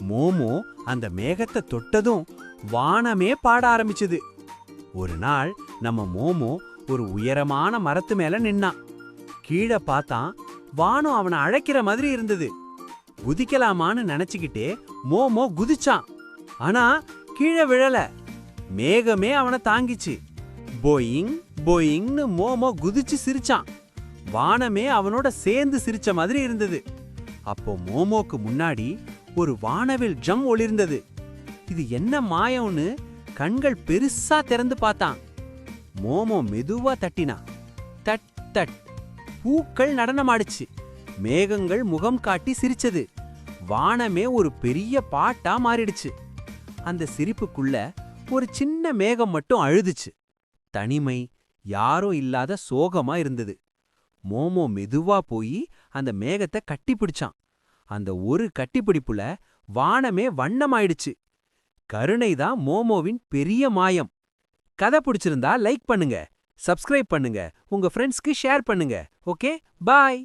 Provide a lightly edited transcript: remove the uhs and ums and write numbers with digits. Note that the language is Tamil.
மோமோ அந்த மேகத்தை தொட்டதும் வானமே பாட ஆரம்பிச்சது. ஒரு நாள் நம்ம மோமோ ஒரு உயரமான மரத்து மேல நின்னான். கீழே பார்த்தான், வானம் அவனை அழைக்கிற மாதிரி இருந்தது. குதிக்கலாமான்னு நினைச்சுக்கிட்டே மோமோ குதிச்சான். ஆனா கீழே விழல, மேகமே அவனை தாங்கிச்சு. போயிங் போயிங்னு மோமோ குதிச்சு சிரிச்சான். வானமே அவனோட சேர்ந்து சிரிச்ச மாதிரி இருந்தது. அப்போ மோமோக்கு முன்னாடி ஒரு வானவில் ஜம் ஒளிர்ந்தது. இது என்ன மாயம்னு கண்கள் பெருசா திறந்து பார்த்தான். மோமோ மெதுவா தட்டினான். That that. பூக்கள் நடனமாடுச்சு. மேகங்கள் முகம் காட்டி சிரிச்சது. வானமே ஒரு பெரிய பாட்டா மாறிடுச்சு. அந்த சிரிப்புக்குள்ள ஒரு சின்ன மேகம் மட்டும் அழுதுச்சு. தனிமை, யாரோ இல்லாத சோகமா இருந்தது. மோமோ மெதுவா போய் அந்த மேகத்தை கட்டிப்பிடிச்சான். அந்த ஒரு கட்டிப்பிடிப்புல வானமே வண்ணமாயிடுச்சு. கருணைதான் மோமோவின் பெரிய மாயம். கதை பிடிச்சிருந்தா லைக் பண்ணுங்க, சப்ஸ்கிரைப் பண்ணுங்க, உங்க ஃப்ரெண்ட்ஸ்க்கு ஷேர் பண்ணுங்க. ஓகே, பாய்.